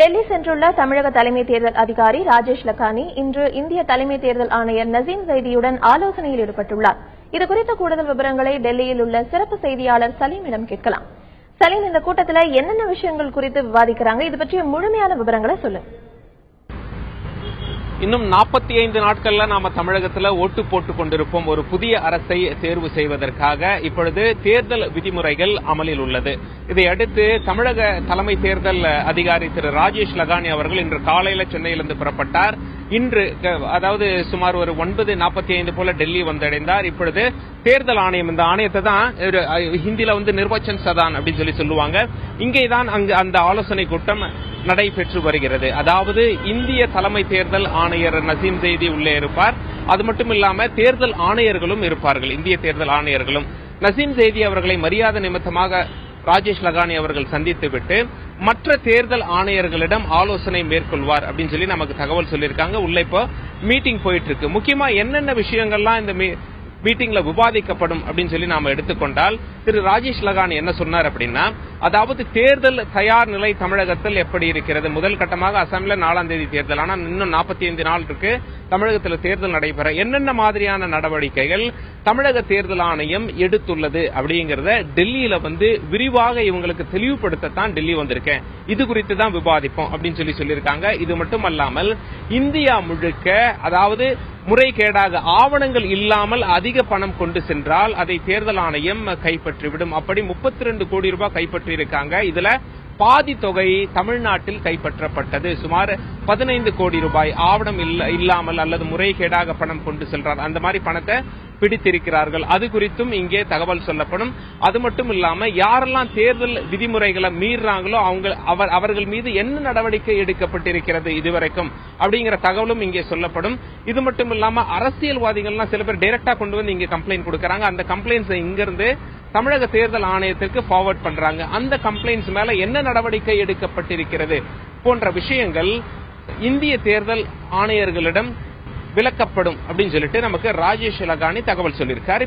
டெல்லி சென்றுள்ள தமிழக தலைமை தேர்தல் அதிகாரி ராஜேஷ் லக்கானி இன்று இந்திய தலைமை தேர்தல் ஆணையர் நசீம் ஜைதியுடன் ஆலோசனையில் ஈடுபட்டுள்ளார். இதுகுறித்த கூடுதல் விவரங்களை டெல்லியில் உள்ள சிறப்பு செய்தியாளர் சலீமிடம் கேட்கலாம். சலீம், இந்த கூட்டத்தில் என்னென்ன விஷயங்கள் குறித்து விவாதிக்கிறாங்க? இது பற்றிய முழுமையான விவரங்களை சொல்லுங்க. இன்னும் 45 நாட்கள்ல நாம தமிழகத்துல ஓட்டு போட்டுக் கொண்டிருப்போம். ஒரு புதிய அரசை தேர்வு செய்வதற்காக இப்பொழுது தேர்தல் விதிமுறைகள் அமலில் உள்ளது. இதையடுத்து தமிழக தலைமை தேர்தல் அதிகாரி திரு ராஜேஷ் லக்கானி அவர்கள் இன்று காலையில சென்னையிலிருந்து புறப்பட்டார். இன்று அதாவது சுமார் ஒரு 9:45 போல டெல்லி வந்தடைந்தார். இப்பொழுது தேர்தல் ஆணையம், இந்த ஆணையத்தை தான் ஹிந்தியில நிர்வாச்சன் சதான் அப்படின்னு சொல்லுவாங்க. இங்கேதான் அந்த ஆலோசனை கூட்டம் நடைபெற்று வருகிறது. அதாவது இந்திய தலைமை தேர்தல் ஆணையர் நசீம் ஜைதி உள்ளே இருப்பார். அது மட்டும் இல்லாம தேர்தல் ஆணையர்களும் இருப்பார்கள். இந்திய தேர்தல் ஆணையர்களும் நசீம் ஜைதி அவர்களை மரியாதை நிமித்தமாக ராஜேஷ் லக்கானி அவர்கள் சந்தித்துவிட்டு மற்ற தேர்தல் ஆணையர்களிடம் ஆலோசனை மேற்கொள்வார் அப்படின்னு சொல்லி நமக்கு தகவல் சொல்லியிருக்காங்க. உள்ள இப்போ மீட்டிங் போயிட்டு இருக்கு. முக்கியமா என்னென்ன விஷயங்கள்லாம் இந்த மீட்டிங்ல விவாதிக்கப்படும் அப்படின்னு சொல்லி நாம எடுத்துக்கொண்டால், திரு ராஜேஷ் லக்கானி என்ன சொன்னார் அப்படின்னா, அதாவது தேர்தல் தயார் நிலை தமிழகத்தில் எப்படி இருக்கிறது. முதல் கட்டமாக அசாமில் 4ஆம் தேதி தேர்தல், ஆனால் இன்னும் 45 நாள் இருக்கு தமிழகத்தில் தேர்தல் நடைபெற. என்னென்ன மாதிரியான நடவடிக்கைகள் தமிழக தேர்தல் ஆணையம் எடுத்துள்ளது அப்படிங்கறத டெல்லியில விரிவாக இவங்களுக்கு தெளிவுபடுத்தத்தான் டெல்லி வந்திருக்கேன். இது குறித்து தான் விவாதிப்போம் அப்படின்னு சொல்லியிருக்காங்க. இது மட்டுமல்லாமல் இந்தியா முழுக்க, அதாவது முறைகேடாக ஆவணங்கள் இல்லாமல் அதிக பணம் கொண்டு சென்றால் அதை தேர்தல் ஆணையம் கைப்பற்றிவிடும். அப்படி 32 கோடி ரூபாய் கைப்பற்றி இருக்காங்க. இதுல பாதி தொகை தமிழ்நாட்டில் கைப்பற்றப்பட்டது. சுமார் 15 கோடி ரூபாய் ஆவணம் இல்லாமல் அல்லது முறைகேடாக பணம் கொண்டு சென்றார். அந்த மாதிரி பணத்தை பிடித்திருக்கிறார்கள். அது குறித்தும் இங்கே தகவல் சொல்லப்படும். அது மட்டும் இல்லாம யாரெல்லாம் தேர்தல் விதிமுறைகளை மீறாங்களோ அவர்கள் மீது என்ன நடவடிக்கை எடுக்கப்பட்டிருக்கிறது இதுவரைக்கும் அப்படிங்கிற தகவலும் இங்கே சொல்லப்படும். இது மட்டும் இல்லாம அரசியல்வாதிகள்லாம் சில பேர் டைரக்டா கொண்டு வந்து இங்க கம்ப்ளைண்ட் கொடுக்கறாங்க. அந்த கம்ப்ளைண்ட்ஸ் இங்கிருந்து தமிழக தேர்தல் ஆணையத்திற்கு ஃபார்வர்ட் பண்றாங்க. அந்த கம்ப்ளைண்ட்ஸ் மேல என்ன நடவடிக்கை எடுக்கப்பட்டிருக்கிறது போன்ற விஷயங்கள் இந்திய தேர்தல் ஆணையர்களிடம் விளக்கப்படும் அப்படின்னு சொல்லிட்டு நமக்கு ராஜேஷ் லக்கானி தகவல் சொல்லியிருக்காரு.